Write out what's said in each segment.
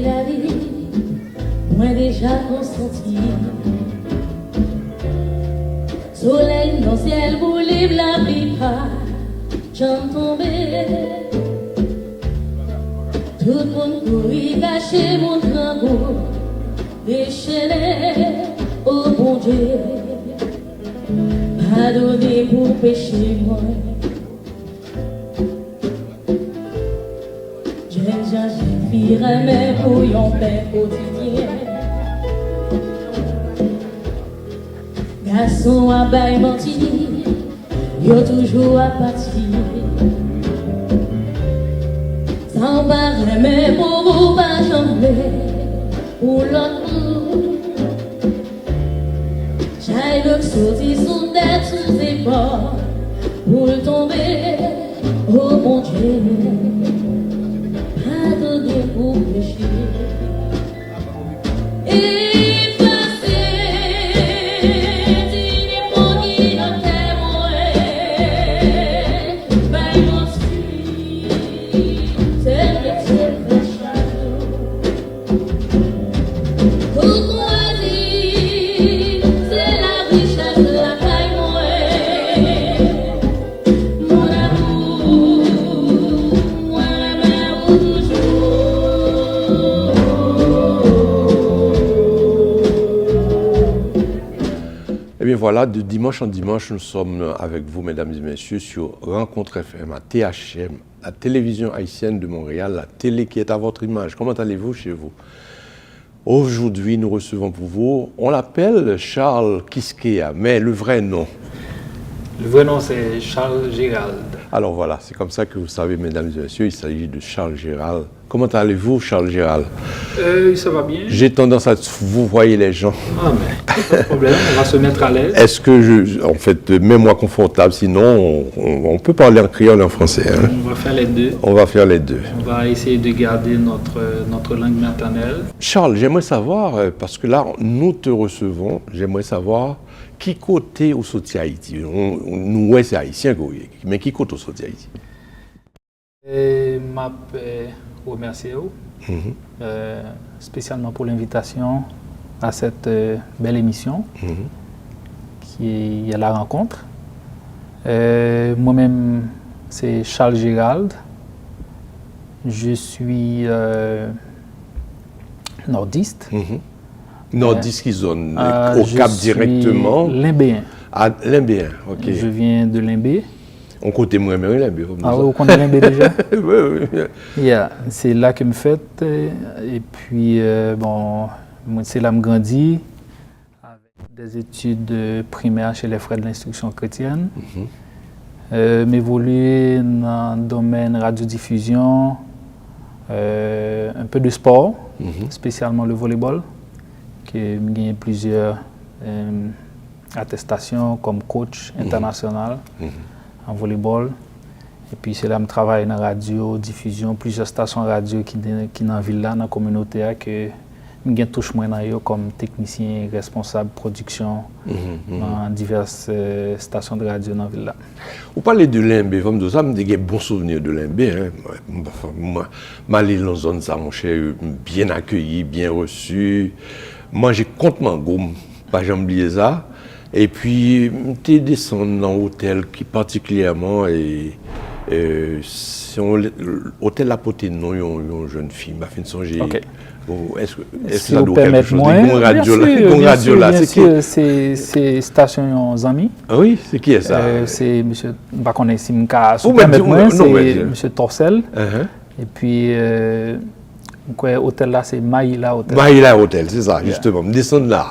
la vie, moi déjà consenti. Soleil dans le ciel, boule, la pluie pas, j'en tombé. Tout le monde courit, caché mon tambour, déchaîné au bon Dieu. Pardonnez pour péché moi. J'ai viré mes bouillons pain quotidien. Garçon à bail menti, yo toujours à partir. Sans barrer mes pour pas jambler pour l'autre. J'ai le sauté sous tête, sous ses bords pour tomber au bon Dieu. Pardonnez pour péché. Voilà, de dimanche en dimanche, nous sommes avec vous, mesdames et messieurs, sur Rencontre FM, à THM, la télévision haïtienne de Montréal, la télé qui est à votre image. Comment allez-vous chez vous? Aujourd'hui, nous recevons pour vous, on l'appelle Charles Quisqueya, mais le vrai nom. Le vrai nom, c'est Charles Gérald. Alors voilà, c'est comme ça que vous savez, mesdames et messieurs, il s'agit de Charles Gérald. Comment allez-vous, Charles Gérald? Ça va bien. J'ai tendance à vous voyez les gens. Ah, mais pas de problème, on va se mettre à l'aise. Est-ce que, en fait, mets-moi confortable, sinon on peut parler en créole et en français. Hein? On va faire les deux. On va faire les deux. On va essayer de garder notre langue maternelle. Charles, j'aimerais savoir, parce que là, nous te recevons, j'aimerais savoir qui côté au sorti Haïti. Nous, ouais, c'est haïtien, mais qui côté au sorti Haïti? Je remercie vous, spécialement pour l'invitation à cette belle émission qui est la rencontre. Moi-même, c'est Charles Gérald. Je suis nordiste. Nordiste qui zone au Cap directement. Limbéen. Ah, Limbéen, ok. Je viens de Limbé. On côté moi, mais Limbé. Ah oui, vous connaissez Limbé déjà? Oui, oui. Yeah, c'est là que je me fais. Et puis, bon, c'est là que je grandis, avec des études primaires chez les frères de l'instruction chrétienne. M'évoluer dans le domaine radiodiffusion, un peu de sport, spécialement le volleyball, que j'ai gagné plusieurs attestations comme coach international en volleyball. Et puis c'est là que je travaille dans la radio, diffusion, plusieurs stations radio qui sont dans la ville, dans la communauté, que je touche moins comme technicien, responsable production dans diverses stations de radio dans la ville. Vous parlez de Limbé, vous me dites, ça me dit des bons souvenirs de Limbé. Moi, je suis dans une zone, ça, mon cher, bien accueilli, bien reçu. Moi, j'ai compte Mangoum, pas jamais oublié ça. Et puis, je descendu dans l'hôtel qui particulièrement, c'est l'hôtel La Potée, non, une jeune fille, m'a fait songer. Okay. Est-ce que si ça vous doit quelque chose de radio là, c'est station Zami. Ah oui, c'est qui est ça? C'est monsieur, pas connaître Simka, c'est monsieur Torcel. Et puis hôtel là, c'est Maïla Hôtel. Maïla Hôtel, c'est ça, justement. Me descendre là.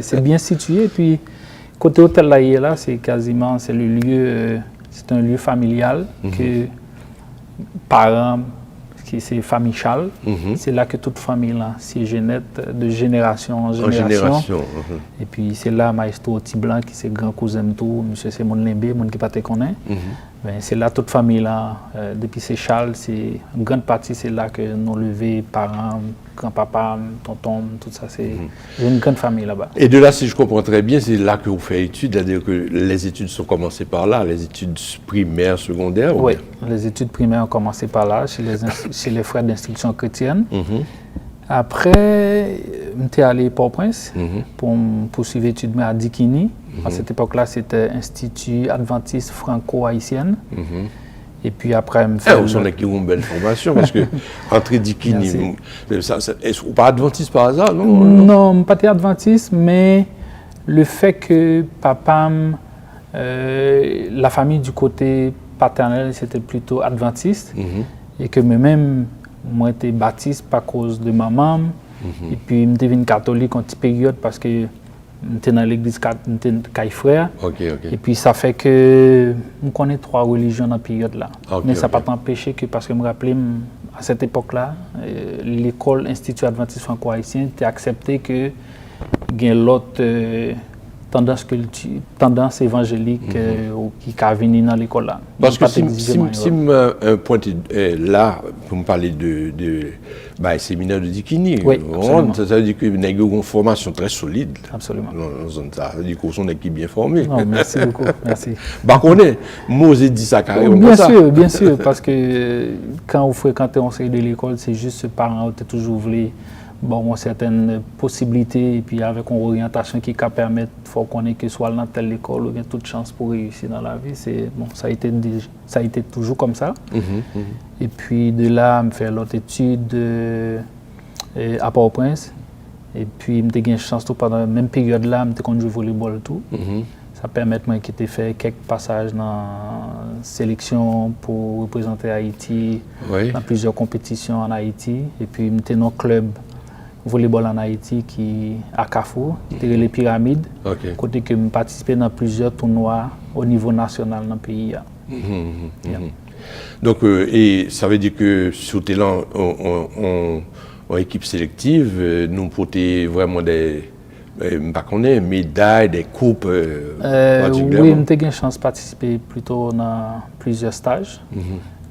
C'est bien situé. Et puis côté hôtel là, c'est quasiment, c'est le lieu, c'est un lieu familial que parents, c'est familial. C'est là que toute famille là, siège net de génération en génération. Et puis c'est là Maestro Tiblan qui c'est grand cousin tout, monsieur c'est mon Limbé, mon qui pas te connaît. Ben, c'est là toute famille là, depuis c'est Charles, c'est une grande partie c'est là que nous levés parents, grand-papa, tonton, tout ça c'est une grande famille là-bas. Et de là, si je comprends très bien, c'est là que vous faites études, c'est-à-dire que les études sont commencées par là, les études primaires, secondaires. Oui, les études primaires ont commencé par là, chez les frères d'instruction chrétienne. Après, j'étais allé à Port-au-Prince pour poursuivre études à Dikini. À cette époque-là, c'était Institut Adventiste Franco-Haïtien. Et puis après, vous avez une belle formation parce que entre Dikini, est-ce que vous pas adventiste par hasard, non? Non, pas adventiste, mais le fait que papa, la famille du côté paternel, c'était plutôt adventiste, et que moi-même, moi, j'étais baptiste par cause de maman, et puis je suis devenu catholique en petite période parce que j'étais dans l'église Caille-Frère. Et puis ça fait que je connais 3 religions dans cette période-là. Mais ça n'a pas empêché que, parce que je me rappelais, à cette époque-là, l'école Institut Adventiste Franco-Haïtien était accepté que il y a l'autre tendance évangélique qui a venu dans l'école là. Parce que si me pointe là pour me parler de séminaire de Dikini, ça veut dire que vous avez une formation très solide. Absolument. Ça veut dire que vous êtes une équipe bien formée. Non, merci beaucoup, merci. Bah on est, Mose dit ça carrément. Bien sûr, parce que quand vous fréquentez un série de l'école, c'est juste ce parent qui toujours voulu certaines possibilités et puis avec une orientation qui peut permettre, il faut qu'on ait que soit dans telle école, il y a toute chance pour réussir dans la vie. Ça a été toujours comme ça. Et puis de là, je fais l'autre étude à Port-au-Prince. Et puis je eu une chance pendant la même période là, je joué au volleyball tout. Ça permet moi qui ai fait quelques passages dans la sélection pour représenter Haïti dans plusieurs compétitions en Haïti. Et puis j'étais dans un club volleyball en Haïti qui à Carrefour, qui était les Pyramides, côté que je participais dans plusieurs tournois au niveau national dans le pays. Donc, et ça veut dire que sur Télan, en équipe sélective, nous portons vraiment des médailles, des coupes particulièrement. Oui, j'ai eu une chance de participer plutôt dans plusieurs stages.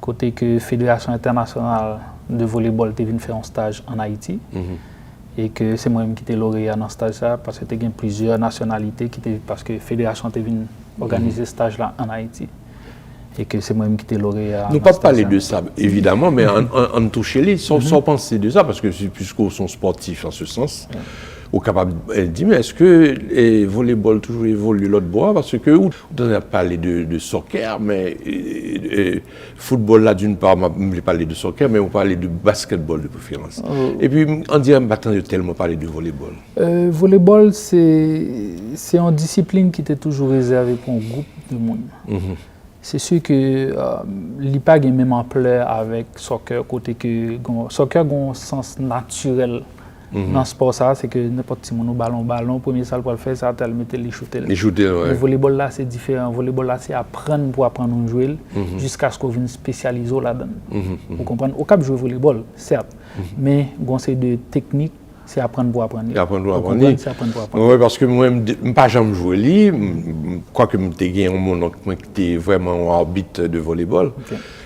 Côté que la Fédération internationale de volleyball est venue faire un stage en Haïti. Et que c'est moi-même qui étais lauréat dans ce stage-là, parce que il y a plusieurs nationalités, parce que la Fédération est venue organiser ce stage-là en Haïti. Et que c'est moi-même qui étais lauréat. Nous ne pouvons pas parler de ça, évidemment, mais en toucher les, sans penser de ça, parce que puisqu'ils sont sportifs en ce sens, on est capable de dire, mais est-ce que le volleyball toujours évolue l'autre bois? Parce que vous avez parlé de soccer, mais football là, d'une part, on ne parler de soccer, mais on parlait de basketball de préférence. Et puis, on dirait que je tellement parler de volleyball. Volleyball, c'est une discipline qui était toujours réservée pour un groupe de monde. C'est sûr que l'IPAG est même en plein avec soccer, côté que soccer a un sens naturel. Dans ce sport, c'est que n'importe qui a un ballon, premier salle pour le faire, c'est de mettre les shooter. Le volleyball là, c'est différent. Le volleyball là, c'est apprendre pour apprendre à jouer jusqu'à ce qu'on vienne spécialiser là-dedans. Vous comprenez? Au cap jouer au volleyball, certes, mais c'est de technique. C'est apprendre pour apprendre. C'est apprendre pour apprendre. Oui, parce que moi, je n'ai pas jamais joué, quoique je suis un monde qui est vraiment en arbitre de volleyball.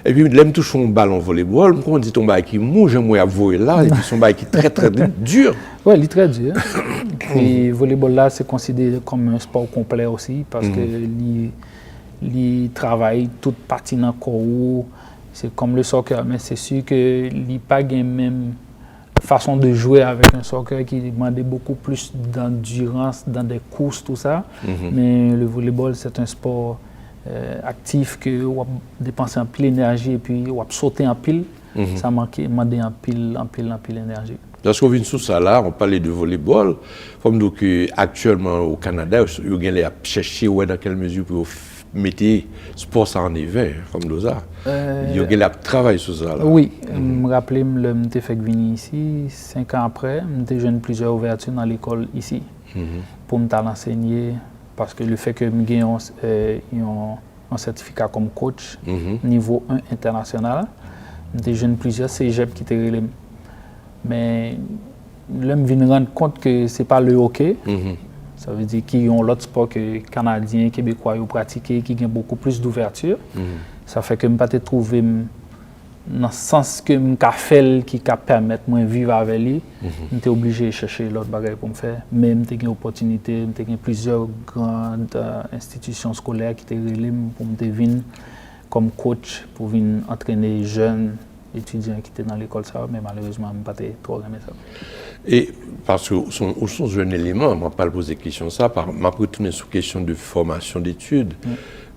Et puis, je touche un ballon volleyball, on dit ton bail qui mouche, j'aimerais jouer là, et puis son bail qui est très très dur. Oui, il est très dur. Et le volleyball là, c'est considéré comme un sport complet aussi, parce que il travaille toute partie dans le corps. C'est comme le soccer, mais c'est sûr que il n'y a pas même façon de jouer avec un soccer qui demandait beaucoup plus d'endurance dans des courses, tout ça. Mais le volleyball, c'est un sport actif que on dépense en pile d'énergie et puis on sauter en pile. Ça demandait en pile d'énergie. Lorsqu'on vient sur ça là, on parlait de volleyball. Comme donc actuellement au Canada, il y a chercher dans quelle mesure pour mettre sport ça en éveil, comme ça. Il y a travail sur ça là. Oui, je me rappelle, je fait venir ici 5 ans après, j'ai eu plusieurs ouvertures dans l'école ici pour me l'enseigner. Parce que le fait que je gagne un certificat comme coach niveau 1 international, j'ai eu plusieurs cégep qui étaient relais. Mais là, je me rends compte que ce n'est pas le hockey. Ça veut dire qu'ils ont l'autre sport que les Canadiens, Québécois ont pratiqué, qui ont beaucoup plus d'ouverture. Ça fait que je ne peux pas trouver dans le sens que je fais qui permet de vivre avec lui. Je suis obligé de chercher l'autre bagage pour me faire. Mais j'ai eu une opportunité, j'ai eu plusieurs grandes institutions scolaires qui étaient relais pour me venir comme coach, pour venir entraîner les jeunes étudiants qui étaient dans l'école, ça, mais malheureusement, je n'ai pas trop aimé ça. Et parce que au son un élément, je ne pas poser question ça, je vais retourner sur question de formation d'études.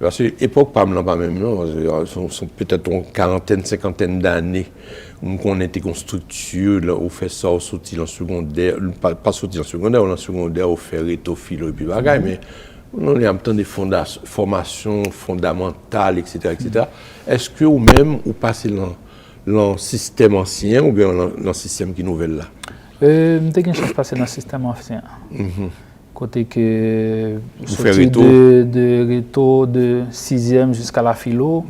Parce que l'époque, pas même, non, sont peut-être une quarantaine, cinquantaine d'années où on était constructure, on fait ça, on sortit en secondaire, pas sorti en secondaire, en secondaire, on fait réto, philo et puis bagaille, mais on est en temps de formation fondamentale, etc., etc. Est-ce que vous-même, vous passez dans le système ancien ou bien dans le système qui est nouvel là? J'ai une chance de passer dans le système ancien. Côté que sorti de réto de 6e jusqu'à la philo.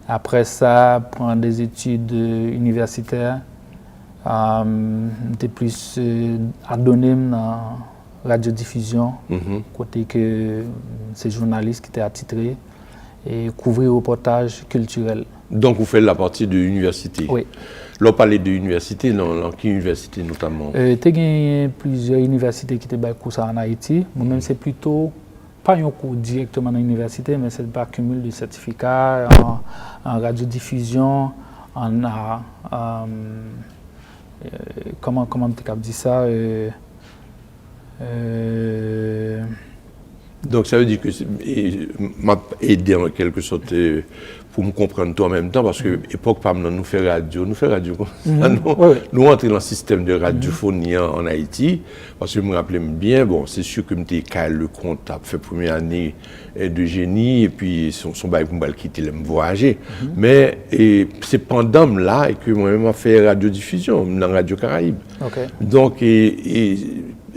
Après ça, prendre des études universitaires. J'étais plus adonné dans la radiodiffusion. Côté que c'est journaliste qui était attitré et couvrir reportage culturel. Donc vous faites la partie de l'université? Oui. Là, parler de l'université, dans quelle université notamment? Il y a plusieurs universités qui étaient cours en Haïti. Moi-même, c'est plutôt, pas un cours directement dans l'université, mais c'est un cumul de certificats en radiodiffusion, comment tu dis ça? Donc ça veut dire que m'a aidé en quelque sorte pour me comprendre tout en même temps, parce que l'époque, nous fait radio nous entrer dans le système de radiophonie en Haïti, parce que je me rappelais bien, bon, c'est sûr que j'étais Kyle Lecomte, a fait première année de génie, et puis son bail pour me quitter, me voyager. Mais c'est pendant là que moi-même j'ai fait radiodiffusion dans Radio Caraïbe. Donc,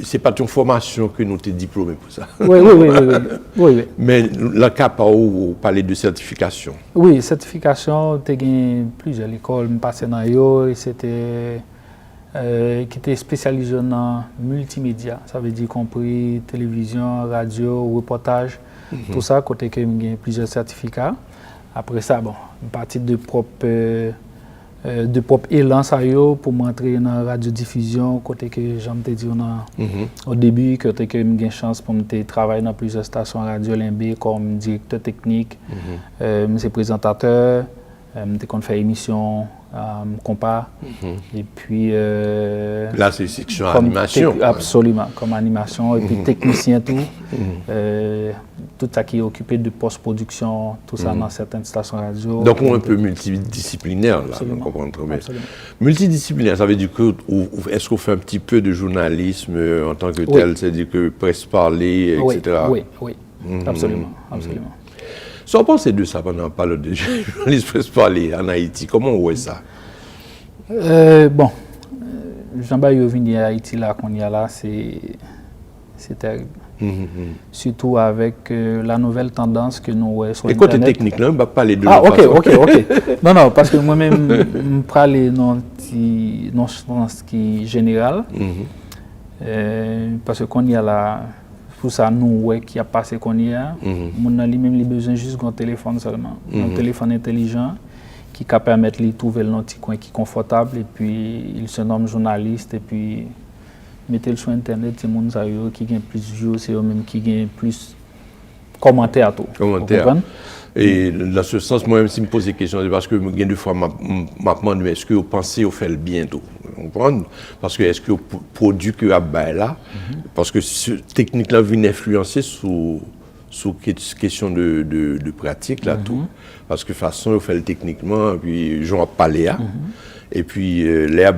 c'est pas une formation que nous sommes diplômés pour ça. Oui. Mais le cas où parler de certification. Oui, certification, j'ai gagné plusieurs écoles, je passais dans eux, et c'était qui était spécialisé dans multimédia, ça veut dire compris télévision, radio, reportage, tout ça, côté que j'ai gagné plusieurs certificats. Après ça, bon, une partie de propre élan pour m'entrer dans la radiodiffusion, côté que j'aime te dire au début, côté que j'ai eu chance pour travailler dans plusieurs stations radio Limbé comme directeur technique, monsieur présentateur, j'ai fait émission compas, et puis là c'est section animation. Absolument, comme animation, et puis technicien tout. Tout ça qui est occupé de post-production, tout ça dans certaines stations radio. Donc on est un peu multidisciplinaire là, on comprend très bien. Multidisciplinaire, ça veut dire que est-ce qu'on fait un petit peu de journalisme en tant que tel, c'est-à-dire que presse parler, etc. Oui, absolument. Si on pense de ça pendant on parle de journalisme presse parler en Haïti, comment on voit ça? Bon, Jean-Baptiste venu à Haïti là qu'on y a là, c'est terrible. Surtout avec la nouvelle tendance que nous voyons sur Internet. Et côté technique, là, on va parler de ok. Non, parce que moi-même, je parle dans le sens qui est général. Parce que qu'on y a là, pour ça, nous, qui a passé qu'on y a, on a lui-même besoin juste d'un téléphone seulement. Un téléphone intelligent qui permet de trouver le petit coin qui est confortable, et puis il se nomme journaliste, et puis mettez-le sur Internet, c'est les gens qui gagnent plus de vues, c'est eux-mêmes qui gagnent plus commentaires. Et dans ce sens, moi-même, si je me pose des questions, c'est parce que deux fois, je me demande, est-ce que vous pensez vous faites le bientôt? Parce que est-ce que vous produit que là, parce que cette technique-là vient influencer sur question de pratique, là, tout. Parce que de toute façon, vous faites techniquement, puis j'en parle là, et puis les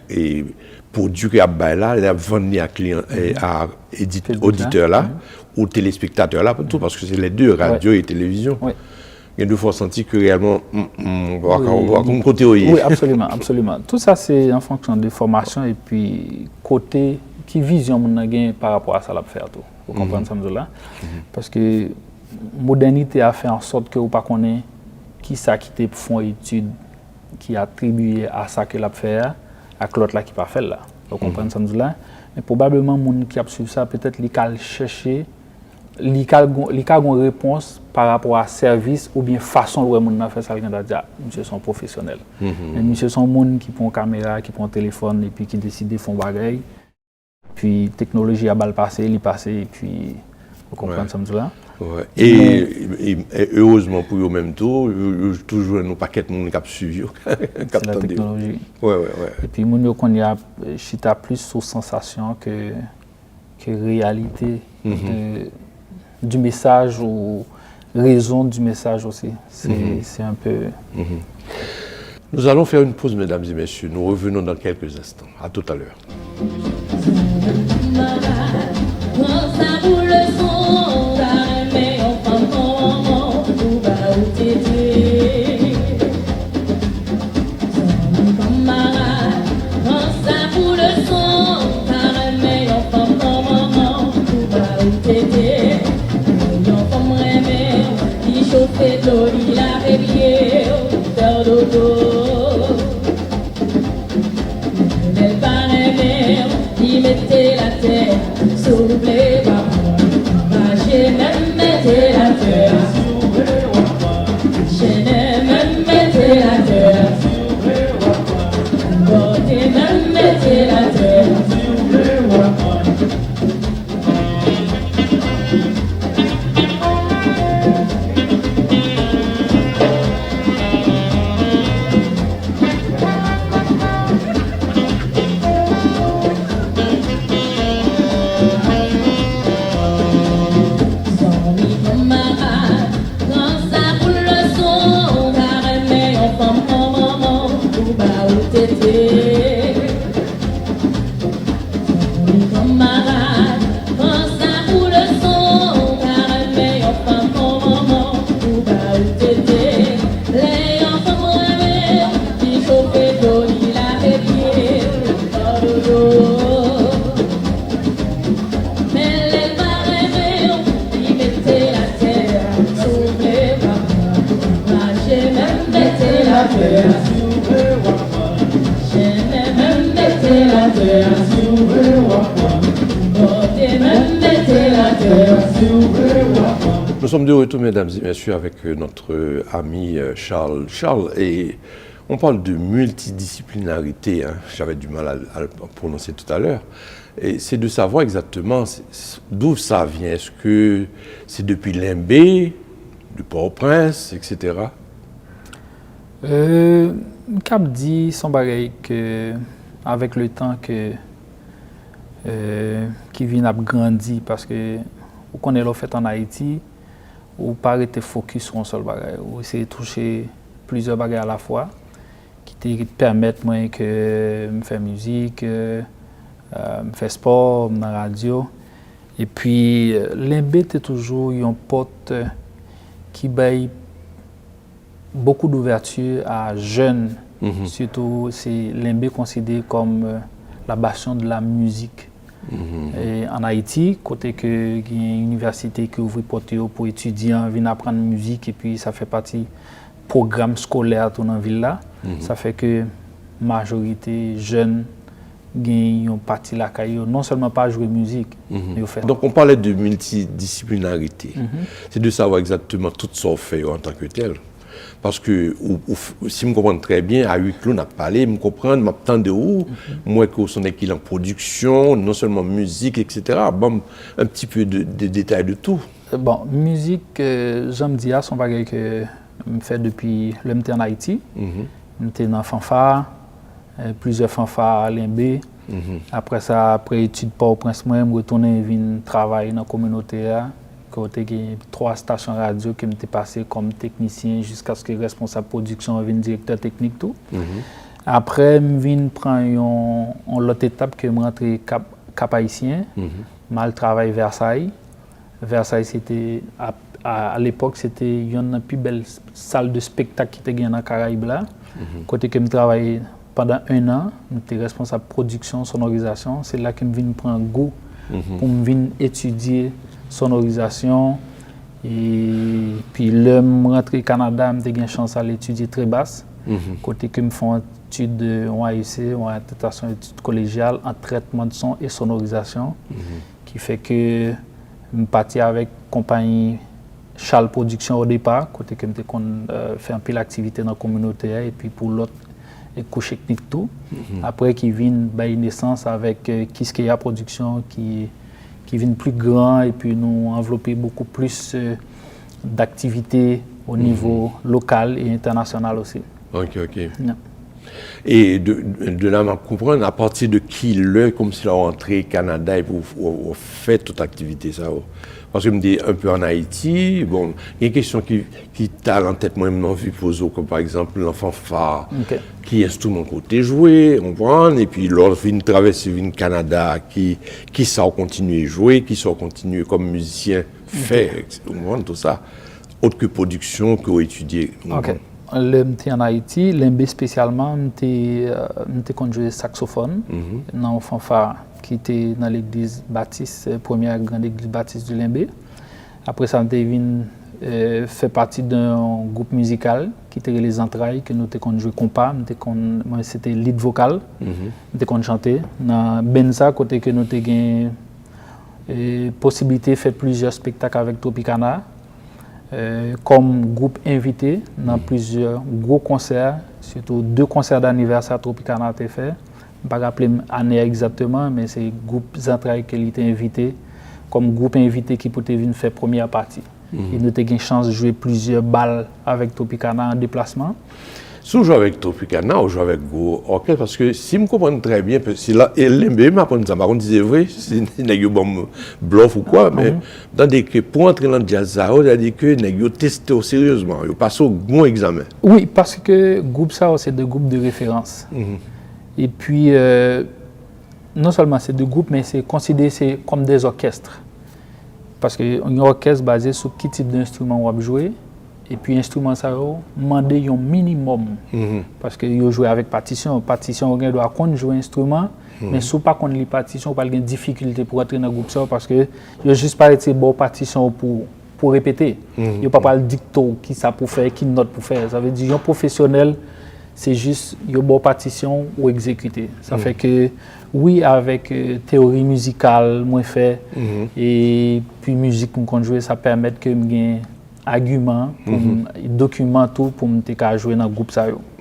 et produit que là, les vendre à clients, à auditeurs là, aux téléspectateurs là, tout, parce que c'est les deux, radio et télévision. Il y a deux fois senti que réellement, on va comme côté. Oui, absolument. Tout ça, c'est en fonction des formations et puis côté qui vision mon gain par rapport à ça, la faire tout. Vous comprenez ça, là? Parce que modernité a fait en sorte que vous ne connaissez pas qui ça qui te font étude qui est attribué à ça que l'a fait, à l'autre là qui pas fait là. Vous comprenez ça, là? Mais probablement, les gens qui a suivi ça, peut-être qu'ils ont cherché, ils ont une réponse par rapport à service ou bien façon dont les gens fait ça. Monsieur sont professionnels. Monsieur sont des gens qui prennent une caméra, qui prennent un téléphone et puis qui décident de faire des choses. Puis technologie a balle passé, il passe et puis vous comprenez ça, là? Ouais. Et heureusement pour eux même tout, toujours nous paquet de monde qui a suivi. C'est la technologie. Ouais. Et puis nous qu'on y a chita plus sous sensation que réalité du message ou raison du message aussi. C'est un peu. Nous allons faire une pause, mesdames et messieurs. Nous revenons dans quelques instants. À tout à l'heure. Nous sommes de retour, mesdames et messieurs, avec notre ami Charles. Charles, et on parle de multidisciplinarité, hein. J'avais du mal à le prononcer tout à l'heure. Et c'est de savoir exactement d'où ça vient. Est-ce que c'est depuis Limbé, du Port-au-Prince, etc.? Cap dit son bagage que avec le temps que qui vient à grandir parce que on connaît le fait en Haïti ou pas rester focus sur un seul bagage ou essayer de toucher plusieurs bagages à la fois qui te permettent moi que me faire musique, me faire sport, dans la radio et puis Limbé est toujours un porte qui baille beaucoup d'ouverture à jeunes. Surtout, c'est Limbé considéré comme la bastion de la musique. Et en Haïti, côté que il y a une université qui ouvre porte pour étudiants venir apprendre musique et puis ça fait partie du programme scolaire dans la ville là. Ça fait que majorité jeunes gagnent une partie de la carrière, non seulement pas jouer musique, mais faire. Donc on parlait de multidisciplinarité. C'est de savoir exactement tout ce qu'on fait en tant que tel. Parce que si je comprends très bien, à 8 clos, on a parlé, je comprends, je m'attends de où, moi qui sont équipés en production, non seulement musique, etc. Bon, un petit peu de détails de tout. Bon, musique, j'aime dire, c'est un bagage que je fais depuis le j'étais en Haïti. J'étais dans fanfare, plusieurs fanfares à Limbé. Après ça, après études Port-au-Prince, je suis retourné travailler dans la communauté. Côté qui 3 stations radio qui m'étaient passées comme technicien jusqu'à ce que le responsable production vienne directeur technique tout. Après je viens prendre l'autre étape que je rentré Cap Haïtien, mal travail Versailles. Versailles c'était à l'époque c'était une plus belle salle de spectacle qui était dans Caraïbes là. Côté que je travaillais pendant 1 an, j'étais responsable production sonorisation, c'est là que je viens prendre goût pour me venir étudier sonorisation et puis là je rentré au Canada, j'ai eu une chance à l'étudier très basse. Côté que me font études en AEC, en attestation d'études collégiales en traitement de son et sonorisation qui fait que je suis parti avec compagnie Charles Production au départ, côté que je fait un peu l'activité dans la communauté et puis pour l'autre et couche technique tout. Après qui vient naissance avec Kiskeya Production qui qui viennent plus grands et puis nous envelopper beaucoup plus d'activités au niveau local et international aussi. Ok. Yeah. Et de là, on comprend à partir de qui comme si on rentré au Canada et vous faites toute activité ça. Parce que je me dis un peu en Haïti, bon, il y a une question qui t'a en tête moi-même dans vie poser, comme par exemple l'enfant phare, qui instrument côté joué, on voit, et puis l'autre vient traverser le Canada, qui ça continue à jouer, qui ça continue comme musicien fait, on voit tout ça. Autre que production, que étudier. Ok. J'étais en Haïti, l'Embé spécialement, j'étais conduit saxophone dans un fanfare qui était dans l'église baptiste, première grande église baptiste de l'Embé. Après ça, j'étais fait partie d'un groupe musical qui était les Entrailles, que nous étions conduit compas, moi c'était lead vocal, j'étais conduit chanter. Dans Benza, côté que nous avons possibilité de faire plusieurs spectacles avec Tropicana. Comme groupe invité dans plusieurs gros concerts, surtout 2 concerts d'anniversaire Tropicana a été fait. Je ne vais pas rappeler l'année exactement, mais c'est le groupe Entrailles qui a été invité comme groupe invité qui pouvait venir faire première partie. Et nous avons eu une chance de jouer plusieurs balles avec Tropicana en déplacement. Si on joue avec Tropicana, on joue avec gros orchestre, parce que si je comprends très bien, si là, l'MB m'apprend ça, par contre, c'est vrai, c'est un bon bluff ou quoi, mais pour entrer dans le jazz, ça veut dire que nous testé sérieusement, nous passons au bon examen. Oui, parce que groupe ça, c'est des groupes de référence. Et puis, non seulement c'est des groupes, mais c'est considéré comme des orchestres. Parce qu'un orchestre basé sur quel type d'instrument on va jouer. Et puis l'instrument ça demande un minimum parce que yo jouer avec partition on doit connaître jouer instrument mais si pas connaître les partitions pas de difficulté pour entrer dans groupe ça parce que yo juste pas été bon partition pour répéter yo pas le dicto qui ça pour faire qui note pour faire ça veut dire un professionnel c'est juste yo bon partition ou exécuter ça fait que oui avec théorie musicale moins fait et puis musique qu'on jouer ça permet que me argument, document tout pour me jouer dans le groupe.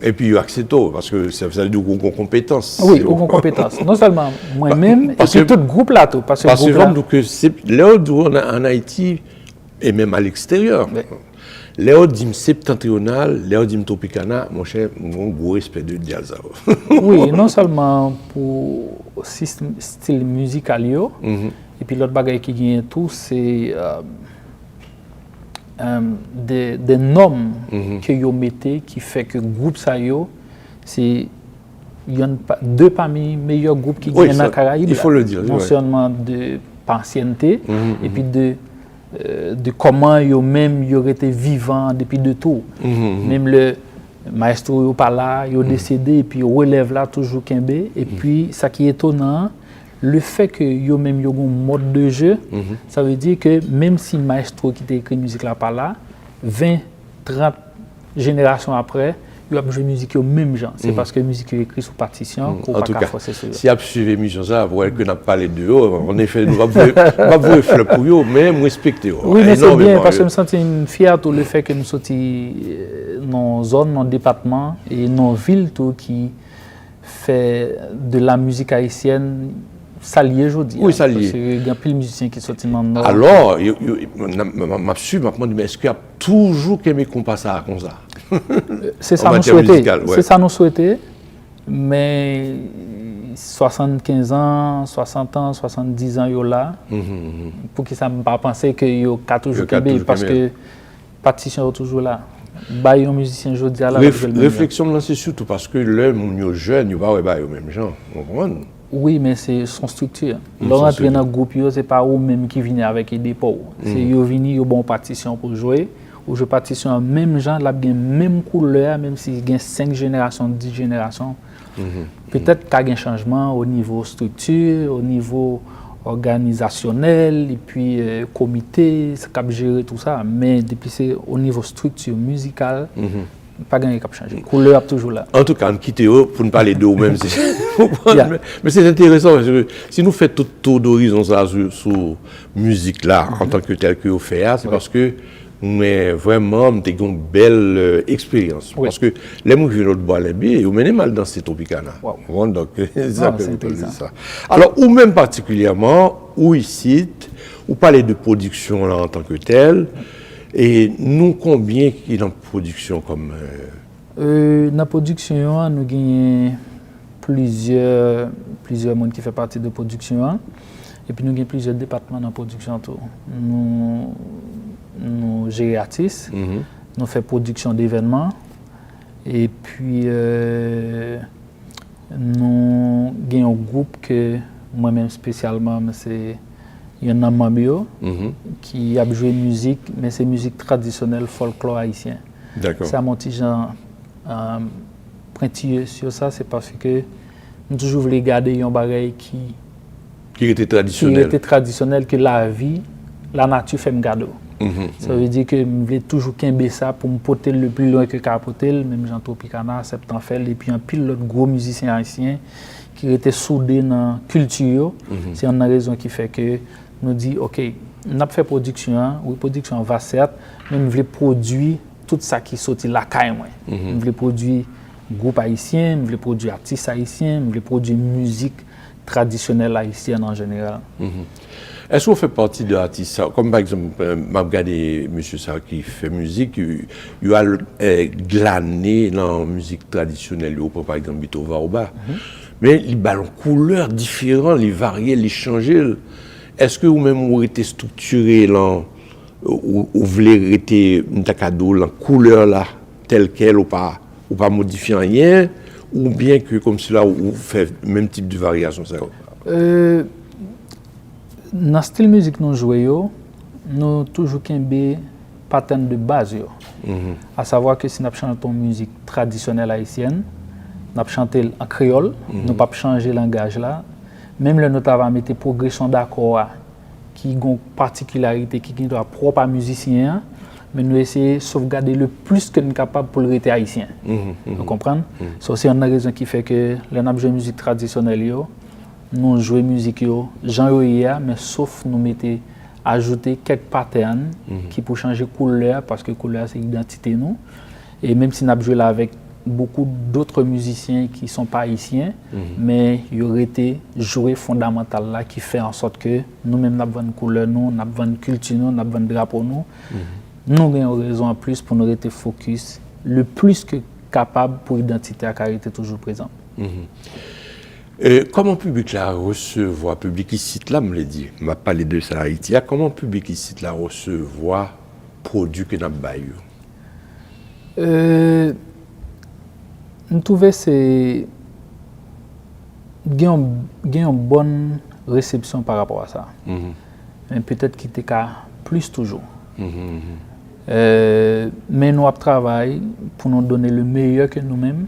Et puis, accepto, parce que ça veut dire qu'on a compétence. Oui, on a compétence. Non seulement moi-même, et puis tout le groupe là. Parce que là, en Haïti, et même à l'extérieur, Léo dit septentrional, Léo dit Tropicana, mon cher, mon gros respect de jazz. Oui, non seulement pour style musical, et puis l'autre bagaille qui gagne tout, c'est des normes que vous mettez qui fait que le groupe ça c'est 2 parmi les meilleurs groupes qui gagnent dans la Caraïbe. Il faut le dire. Non seulement de ancienneté et puis de comment ils auraient été vivants depuis de tout. Même le maestro n'est pas là, il est décédé et puis il relève là toujours Kembe. Et puis, ça qui est étonnant, le fait que yo même yo un mode de jeu, ça veut dire que même si le maestro qui t'a écrit musique là pas là, 20, 30 générations après, il a joué musique au même genre. C'est parce que la musique est écrite sous partition qu'on en pas tout cas, forcer sur. Si vous suivez l'émission ça, vous voyez que n'a pas les deux. En effet, nous va vous fleur pour eux, mais nous respecter. Oui, mais c'est bien parce que je me sens une fierté tout le fait que nous sortis dans zone, dans département et dans ville tout qui fait de la musique haïtienne. Ça lié aujourd'hui. Oui, ça lié. Parce qu'il y a plus de musiciens qui sortent dans le nord. Alors, je me est-ce qu'il y a toujours qu'aimer qu'on passe à comme ça? C'est ça nous souhaiter. C'est ça nous souhaiter. Mais 75 ans, 60 ans, 70 ans, là, pour que ça ne me pas penser que yo a toujours Québec parce que partition est toujours là. Bah, un musicien aujourd'hui à la réflexion, c'est surtout parce que l'homme jeune, il va au même genre. Oui, mais c'est son structure. L'entrée dans le groupe, ce n'est pas eux-mêmes qui viennent avec des dépôts. C'est eux qui viennent, ils ont une partition pour jouer. Ou je partition en même genre, la même couleur, même s'il y a 5 générations, 10 générations. Peut-être qu'il y a un changement au niveau structure, au niveau organisationnel, et puis comité, ça cap gérer tout ça. Mais depuis c'est au niveau structure musicale, pas gagné cap changer. Couleur est toujours là. En tout cas, on quitte pour ne parler d'eux même. Mais c'est intéressant parce que si nous faisons tout tour d'horizon sur musique là, en tant que tel que vous faites, c'est parce que mais vraiment, j'ai eu une belle expérience. Oui. Parce que les gens qui viennent de Bois-Limbe, ils ont mal danser Tropicana. Wow. Donc, c'est ça que c'est je veux dire intéressant. ça. Alors, ou même particulièrement, ou ici, ou parler de production là, en tant que telle, et nous, combien qui est dans la production comme... Dans la production, nous avons plusieurs monde qui font partie de la production. Et puis nous avons plusieurs départements dans la production. Nous gérons artistes, nous faisons production d'événements. Et puis nous avons un groupe que moi-même spécialement, c'est un Mambio qui a joué musique, mais c'est musique traditionnelle folklore haïtien. D'accord. C'est à mon petit genre pointilleux sur ça, c'est parce que nous toujours voulu garder un bagage Qui était traditionnel. Que la vie, la nature fait me garder. Ça veut dire que je voulais toujours qu'aimer ça pour me porter le plus loin que capoter, même Jean Tropicana, Septenfeld, et puis un pile d'autres gros musiciens haïtiens qui étaient soudés dans la culture. C'est une raison qui fait que nous dit ok, on a fait production, oui, production va certes, mais nous voulons produire tout ça qui sortit la caille. Nous voulons produire groupe haïtien, nous voulons produire artistes haïtiens, nous voulons produire musique traditionnelle haïtienne en général. Est-ce qu'on fait partie de l'artiste, comme par exemple, je regarde M. Sarr qui fait musique, il a glané dans la musique traditionnelle, par exemple, Bito Vaoba, mais il a une couleur différente, il varie, il change. Est-ce que vous-même vous êtes structuré là, ou vous voulez être la couleur là, telle qu'elle, ou pas modifier rien, ou bien que comme cela, vous faites le même type de variation? Dans le style musique que nous jouons, nous avons toujours un pattern de base. À savoir que si nous chantons une musique traditionnelle haïtienne, nous chantons en créole, nous ne pouvons pas changer le langage là. Même le nous avons mis des progressions d'accords qui ont une particularité qui est propre à musicien, mais nous essayons de sauvegarder le plus que nous sommes capables pour le rester haïtien. Vous comprenez? C'est une raison qui fait que nous avons joué musique traditionnelle. Nous jouons musique genre mais sauf nous mettons ajouter quelques patterns qui pour changer couleur parce que couleur c'est l'identité nous. Et même si nous avons joué là avec beaucoup d'autres musiciens qui sont pas haïtiens, mais il y aurait été joué fondamental là qui fait en sorte que nous-mêmes nous avons une couleur, nous avons une culture, nous avons un drapeau nous. Nous avons une raison en plus pour nous rester focus le plus que capable pour l'identité à caractère toujours présent. Comment le public la recevoir, public ici là me l'a dit, m'a parlé de ça à Haïti, comment le public ici la recevoir produit que nous avons? Je trouve que c'est une bonne réception par rapport à ça. Mais peut-être qu'il était plus toujours. Mais nous travaillons pour nous donner le meilleur que nous-mêmes.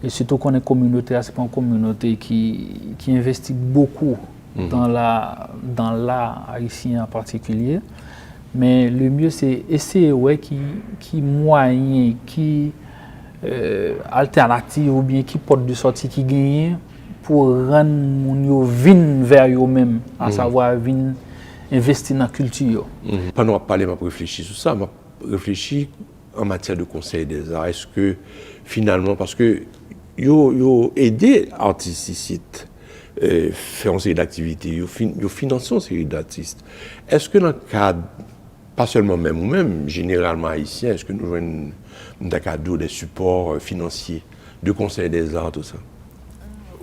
Et surtout qu'on est une communauté, c'est pas une communauté qui investit beaucoup dans l'art haïtien en particulier. Mais le mieux, c'est essayer qui moyen, qui alternative ou bien qui porte de sortie qui gagne pour rendre mon vin vers eux-mêmes, à savoir vin investir dans la culture. Pendant que je parle, je réfléchis sur ça, je réfléchis en matière de conseil des arts. Est-ce que finalement, parce que yo aider artistes ici faire une série d'activités, yo financer une série d'artistes. Est-ce que dans le cadre, pas seulement même ou même généralement haïtien, est-ce que nous avons des cadeaux, des supports financiers, de conseil des arts, tout ça?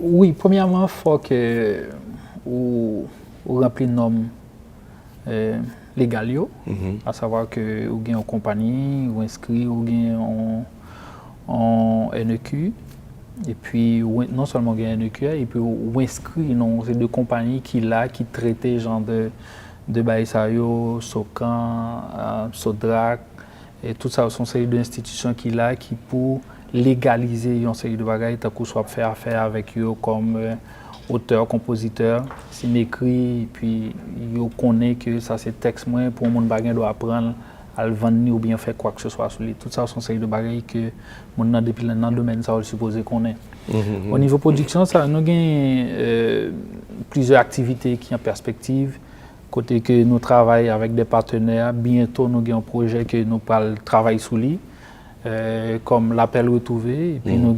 Oui, premièrement, il faut que vous remplissez les normes légales, à savoir que vous avez une compagnie, vous inscrit, vous avez en NEQ. Et puis, non seulement il y a un NEQ, et puis on inscrit ces deux compagnies qui traitent genre de Baïsayo, Socan, Sodrac, et tout ça sont série d'institutions qui pour légaliser une série de bagages, tant qu'on soit faire affaire avec eux comme auteur, compositeur, s'il m'écrit, et puis ils connaissent que ça c'est texte moins pour mon bagage doit apprendre à le vendre ou bien faire quoi que ce soit sur lui. Tout ça sont série de bagages que mon depuis dans le domaine ça on supposé qu'on est. Au niveau production, ça nous gagne plusieurs activités qui en perspective. Côté que nous travaillons avec des partenaires, bientôt nous avons un projet que nous travaillons sous lui, comme l'appel retrouvé. Et puis nous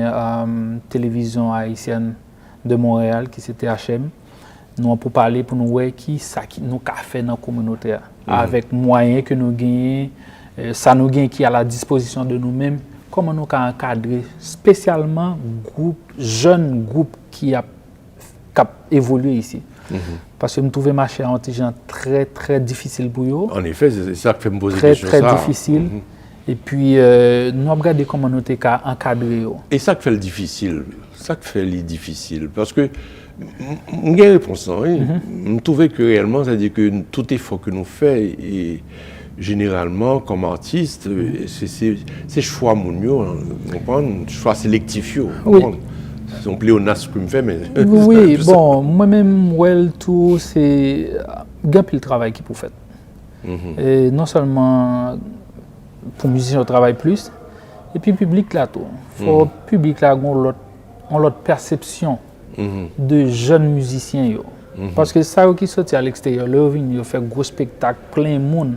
avons télévision haïtienne de Montréal qui c'était HM. Nous pour parler pour nous voir qui ça qui nous a fait dans la communauté avec moyens que nous gagnons, ça nous gagne qui est à la disposition de nous-mêmes, comment nous encadrer spécialement jeunes groupes qui a évolué ici. Parce que nous trouvons le marché antigen très très difficile pour eux. En effet, c'est ça qui fait me poser très, des questions. Très difficile. Et puis, nous avons regardé comment nous avons encadré. Et ça qui fait le difficile, ça qui fait le difficile. Parce que, j'ai une réponse. Je trouve que réellement, c'est-à-dire que tout effort que nous faisons, et généralement, comme artistes, c'est choix mounio, choix sélectif. Oui. C'est un pléonasme que je fais, mais... Oui, bon, moi-même, tout, c'est un peu le travail qui pour faire. Et non seulement pour musiciens, on travaille plus, et puis le public là, tout. Il faut que le public là ait l'autre perception de jeunes musiciens. Parce que ça qui sorti à l'extérieur, ils fait gros spectacle, plein de monde.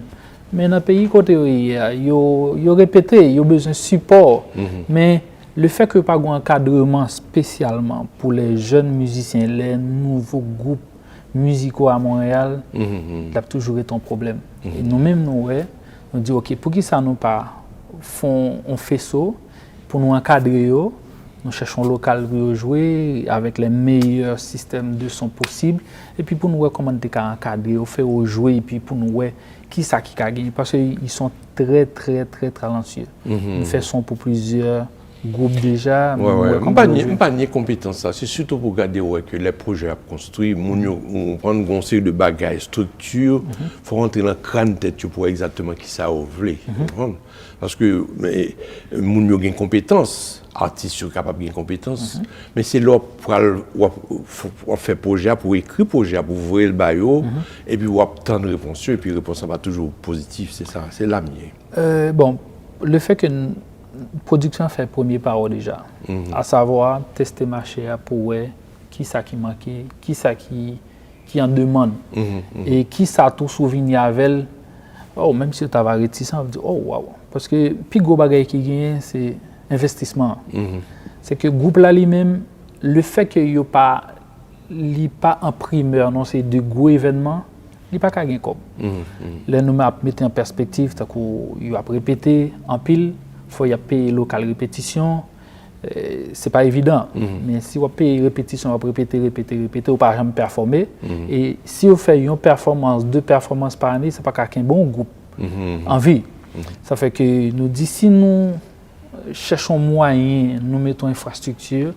Mais dans le pays, côté, ils répété, ils ont besoin de support. Mais le fait que pas un encadrement spécialement pour les jeunes musiciens, les nouveaux groupes musicaux à Montréal, ça a toujours été un problème. Et nous-mêmes, nous disons, OK, pour qui ça nous pas on fait ça, pour nous encadrer, nous cherchons un local pour jouer avec les meilleurs systèmes de son possible. Et puis pour nous voir comment on encadrer, on fait jouer, et puis pour nous voir qui ça qui a gagné. Parce qu'ils sont très, très, très talentueux. Ils font son pour plusieurs groupe déjà. Pas de compétence ça. C'est surtout pour regarder que les projets à construire, on prend un conseil de bagages, structure, faut rentrer dans le crâne tête pour exactement qui ça veut. Parce que moun yo gen compétence, artistes sont capables de compétence, mais c'est là pour faire projet, pour écrire projet, pour voir le baillot, et puis on attendre réponse, et puis réponse va toujours positive, c'est ça, c'est la mienne. Bon, le fait que production fait premier parole déjà, à savoir tester marché pour voir qui ça qui manquait, qui ça qui en demande, et qui ça tout souvenir avec. Oh, même si tu avais réticent, on dit oh wow, parce que plus gros bagage qui gagne c'est investissement. C'est que groupe là lui-même, le fait que il pas en primeur, non c'est de gros événements, il pas gagner comme. Là nous mettre en perspective, tant qu'il a répété en pile. Faut y payer local répétition, c'est pas évident. Mais si on paye répétition, on va répéter, on pas jamais performer. Et si on fait une performance, 2 performances par année, c'est pas qu'un bon groupe en vie. Ça fait que nous d'ici nous cherchons moyen, nous mettons infrastructure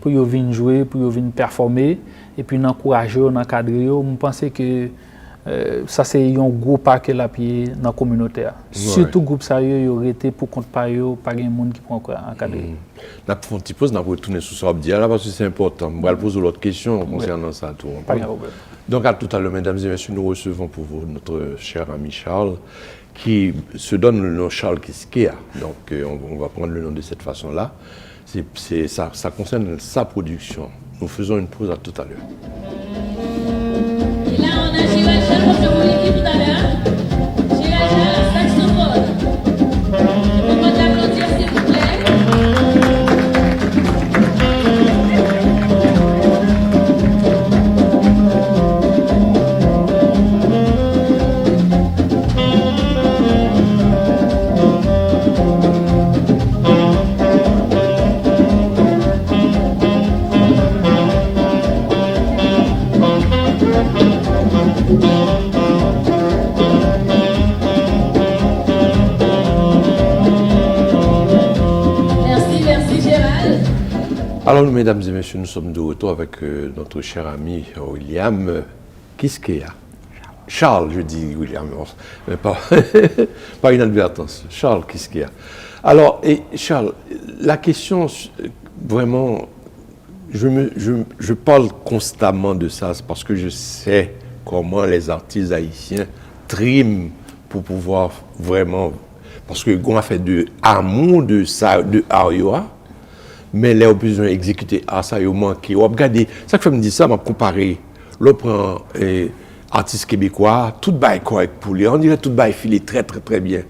pour y venir jouer, pour y venir performer, et puis nous encourager, nous encadrer. Je pense que ça c'est un gros paquet la pied dans la communauté. Surtout groupe sérieux, il aurait été pour compte pas yo, pas grand monde qui prend encadrer. N'a pas un petit pause, n'a pas retourner sur ça là parce que c'est important. On va poser l'autre question concernant ça tout. Pas de problème. Donc à tout à l'heure mesdames et messieurs, nous recevons pour vous notre cher ami Charles qui se donne le nom Charles Quisqueya. Donc on va prendre le nom de cette façon-là. Ça concerne sa production. Nous faisons une pause à tout à l'heure. Et là, on a Gérald Charles, comme je vous l'ai dit tout à l'heure. Gérald Charles, saxophone. Je peux pas t'applaudir, s'il vous plaît. Alors, mesdames et messieurs, nous sommes de retour avec notre cher ami William Quisqueya. Charles, je dis William, mais pas inadvertance. Charles Quisqueya. Alors, et Charles, la question, vraiment, je parle constamment de ça parce que je sais comment les artistes haïtiens triment pour pouvoir vraiment, parce que on a fait de amour de ça, de Arioa. Mais les besoin d'exécuter à ça, il manque. On regarde, ça que je me dis ça, m'a comparé. L'on prend artiste québécois, tout bail correct pour lui. On dirait tout bail filé très, très, très bien.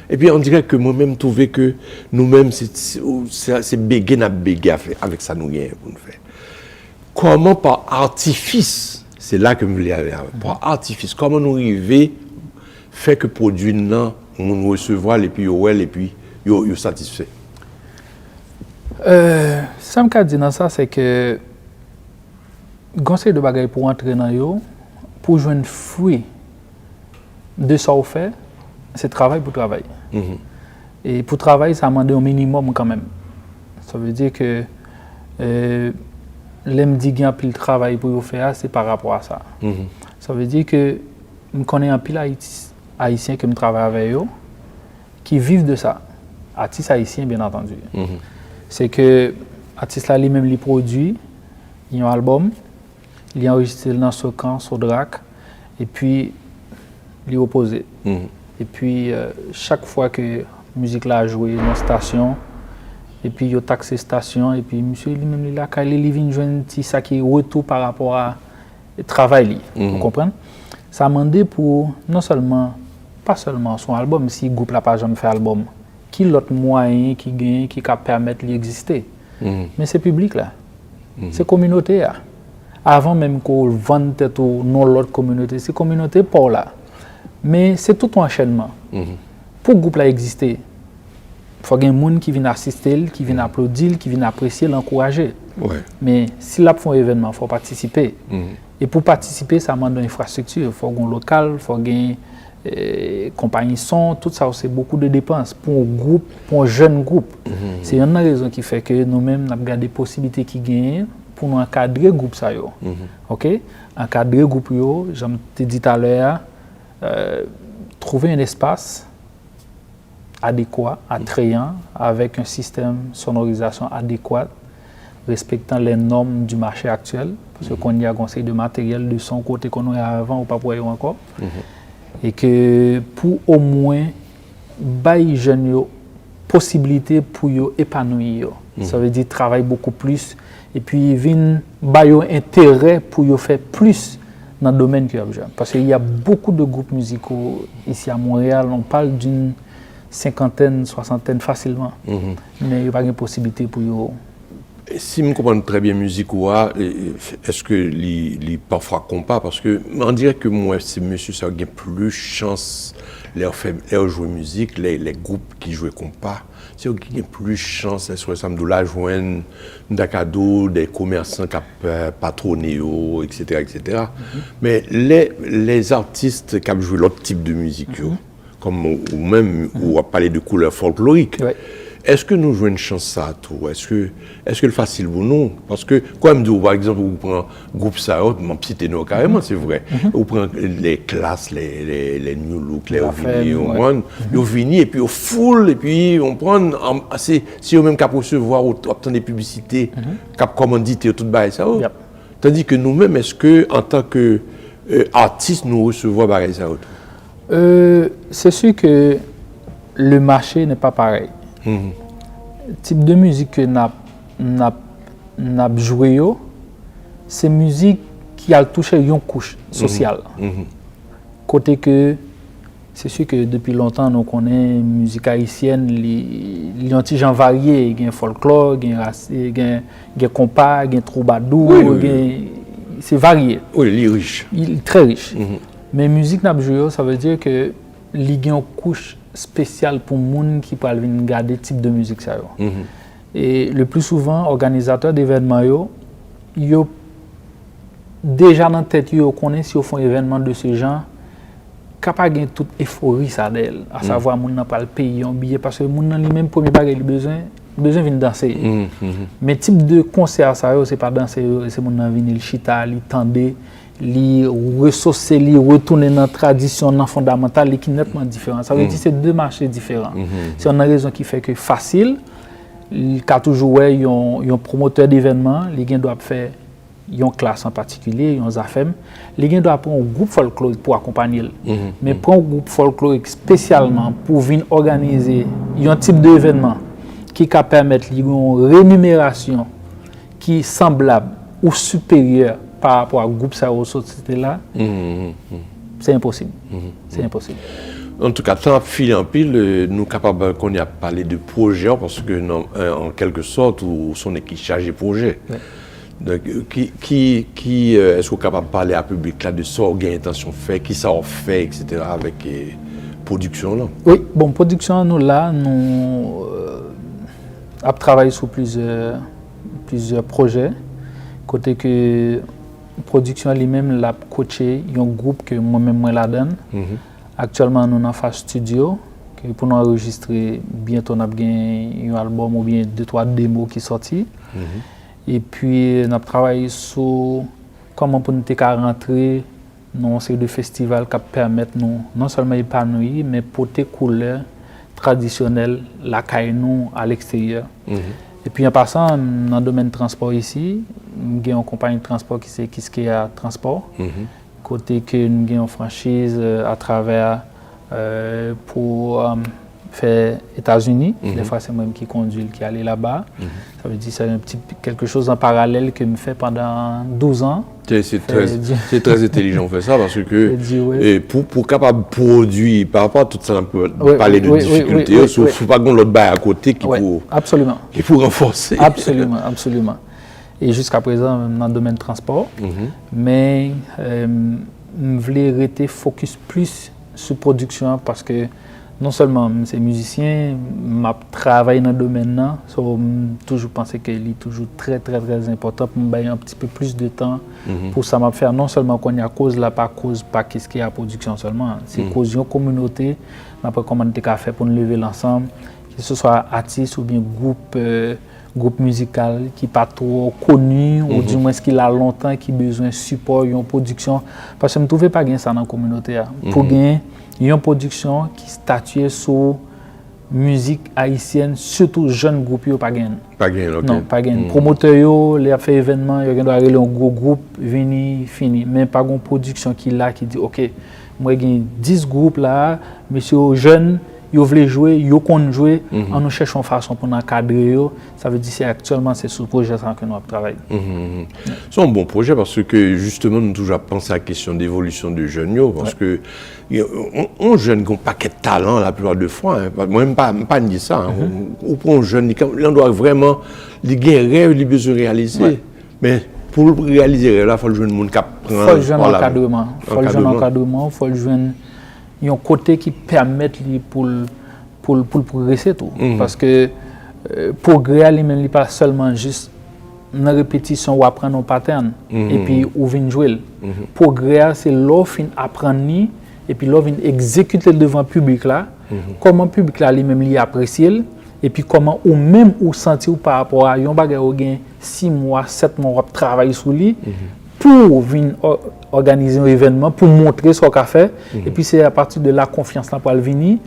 Et puis, on dirait que moi-même, trouvé que nous-mêmes, c'est bégué, n'a bégué avec ça, nous gagnons pour nous faire. Comment par artifice, c'est là que je voulais aller, par artifice, comment nous arriver fait que produit non, on nous recevoir et puis yo satisfait. Ça me dit dans ça, c'est que conseil de bagaille pour entrer dans yo, pour jouer un fruit de ça au fait, c'est travail pour travailler. Et pour travailler, ça demande un minimum quand même. Ça veut dire que l'aime dit qu'il y a un pile travail pour faire, c'est par rapport à ça. Ça veut dire que je connais un pile haïtien qui me travaille avec eux, qui vivent de ça. Artistes haïtiens, bien entendu. C'est que l'artiste là lui-même les produit, il a un album, il a enregistré dans ce camp, sur Drac, et puis il est opposé. Et puis chaque fois que la musique là a joué dans la station, et puis il a taxé la station, et puis monsieur lui-même il a vient jouer un petit ça qui est retour par rapport à travail. Vous comprenez? Ça m'a demandé pour non seulement, pas seulement son album, si le groupe n'a pas jamais fait album, qui l'autre moyen qui gagne, qui peut permettre d'exister. Mais c'est public là, c'est communauté là. Avant même qu'on vende tête ou non l'autre communauté, c'est communauté pour là. Mais c'est tout un enchaînement. Pour le groupe là exister, il faut qu'il y ait des gens qui viennent assister, qui viennent applaudir, qui viennent apprécier, l'encourager. Mais s'il a fait un événement, il faut participer. Et pour participer, ça demande une infrastructure. Il faut un local, il faut une compagnie son, tout ça, c'est beaucoup de dépenses pour un groupe, pour un jeune groupe. C'est une raison qui fait que nous-mêmes, nous avons regardé des possibilités qui gagnent pour nous encadrer le groupe. OK? Encadrer le groupe, comme je dit tout à l'heure, trouver un espace adéquat, attrayant, avec un système de sonorisation adéquat, respectant les normes du marché actuel, parce qu'on y a un conseil de matériel de son côté qu'on a avant ou pas pour encore. Et que pour au moins bailler jeunes possibilité pour yo épanouir. Ça veut dire travailler beaucoup plus et puis vinn bailler intérêt pour yo faire plus dans le domaine que besoin. Parce qu'il y a beaucoup de groupes musicaux ici à Montréal, on parle d'une cinquantaine, soixantaine facilement. Mais il n'y a pas de possibilité pour yo. Si je comprends très bien la musique, est-ce que les parfois compas? Parce que on dirait que moi, c'est monsieur, ça a plus de chance de jouer musique, les groupes qui jouent compas, c'est eux qui ont plus de chance, sur exemple, de la joindre des cadeaux, des commerçants qui patronnent, etc. Mais les artistes qui jouent l'autre type de musique, comme ou même ou à parler de couleurs folkloriques. Est-ce que nous jouons une chance ça à tout? Est-ce que le facile pour nous? Parce que, comme dit, par exemple, vous prenez un groupe ça, mon petit ténor carrément, c'est vrai. Vous prenez les classes, les New Look, les Ovini, on vient et puis on foule, et puis on prend, si on même qu'à recevoir, obtenir des publicités, qu'à commanditer, tout bail ça. Tandis que nous-mêmes, est-ce que, en tant qu'artistes, nous recevons bail ça? C'est sûr que le marché n'est pas pareil. Le type de musique que n'a joué, c'est musique qui a touché une couche sociale. Côté que, c'est sûr que depuis longtemps, nous connaissons la musique haïtienne, les gens variés, il y a folklore, il y a compas, il y a troubadour, c'est varié. Oui, il est riche. Il est très riche. Mais la musique n'a joué, ça veut dire que il y a une couche spécial pour les gens qui peuvent regarder ce type de musique. Et le plus souvent, organisateurs d'événements, ils ont déjà dans la tête, ils connaissent si ils font un événement de ce genre, capable de toute euphorie ça d'elle, à savoir les gens n'ont pas le payer un billet parce que les gens lui-même premier bagage ils besoin de danser. Mais type de concert ça c'est pas danser, c'est les gens venir le chita, li tendre, li ressourcer, li retourner dans la tradition non fondamentale qui est nettement différent. Ça veut dire que c'est deux marchés différents. C'est une raison qui fait que facile, quand toujours un promoteur d'événements, les gens doivent faire une classe en particulier, une AFEM, les gens doivent prendre un groupe folklorique pour accompagner. Mais prendre un groupe folklorique spécialement pour venir organiser un type d'événement qui permet une rémunération qui est semblable ou supérieure par rapport à groupe ça ou société là, c'est impossible. C'est impossible. En tout cas, tant fil en pile, nous capables qu'on y a parlé de projet parce que en quelque sorte, ou son équipe chargée de projet. Ouais. Donc, qui est-ce qu'on est capable de parler à public là de ça, on a intention de faire, qui ça on fait, etc. avec production là? Oui, bon, production, nous là, nous avons travaillé sur plusieurs projets. Côté que production lui-même l'a coaché, il y a un groupe que moi-même la donne. Actuellement, nous avons en phase studio. Que pour nous enregistrer, bientôt, nous avons un album ou bien 2-3 démos qui sont sortis. Et puis, nous avons travaillé sur comment pour nous rentrer dans une série de festivals qui permettent nous non seulement épanouir, mais porter couleurs traditionnelles la caille nous à l'extérieur. Et puis, en passant dans le domaine du transport ici, nous avons une compagnie de transport qui c'est Kiskeya Transport. Côté que nous avons une franchise à travers pour faire États-Unis. Des fois, c'est moi qui conduis, qui allait là-bas. Ça veut dire que c'est un petit quelque chose en parallèle que je fais pendant 12 ans. C'est très intelligent de faire ça parce que oui. pour capable produire par rapport à tout ça, on peut parler de difficultés. Il ne faut pas qu'on l'autre bail à côté qui pour renforcer. Absolument, absolument. Et jusqu'à présent, dans le domaine du transport. Mais je voulais rester focus plus sur la production parce que non seulement c'est musicien, je travaille dans le domaine, je toujours pensé qu'il est toujours très important pour me donner un petit peu plus de temps pour ça m'a faire non seulement qu'on y a cause là, pas qu'est-ce qu'il y a production seulement, c'est cause une communauté, après comment on a fait pour nous lever l'ensemble, que ce soit artiste ou bien groupe musical qui n'est pas trop connu ou du moins qui a longtemps qui a besoin de support, une production, parce que je ne trouvais pas ça dans la communauté. Pour gagner une production qui statue sur musique haïtienne, surtout jeunes groupes, pas gain. Pas gain, ok. Non, pas gain. Promoteurs, les fait événements, ils doivent aller un gros groupe, venir, fini. Mais pas une production qui là, qui dit, ok, moi j'ai 10 groupes là, monsieur jeunes, ils veulent jouer, ils comptent jouer, en nous cherchons une façon pour encadrer. Ça veut dire que actuellement c'est sur le projet que nous travaillons. C'est un bon projet parce que justement nous toujours pensé à la question d'évolution de jeunes parce que on jeune qui ont pas de talent la plupart des fois. Moi même pas dire ça. On prend un jeune, on doit vraiment les guérir, les besoins réaliser. Mais pour le réaliser là, il faut le jeune monde qui apprend. Il faut le jeune encadrement. Il faut le jeune encadrement. Il faut le jeune il y a un côté qui permet pour progresser tout. Parce que progrès lui-même n'est pas seulement juste une répétition ou apprendre un pattern et puis ou venir jouer. Progrès c'est l'offre apprendre et puis l'offre exécuter devant le public là. Comment le public là lui-même l'apprécie et puis comment ou même ou sentir par rapport à un bagage ou gain 6 mois, 7 mois de travail sur lui. Pour venir organiser un événement, pour montrer ce qu'on a fait. Et puis c'est à partir de la confiance là pour venir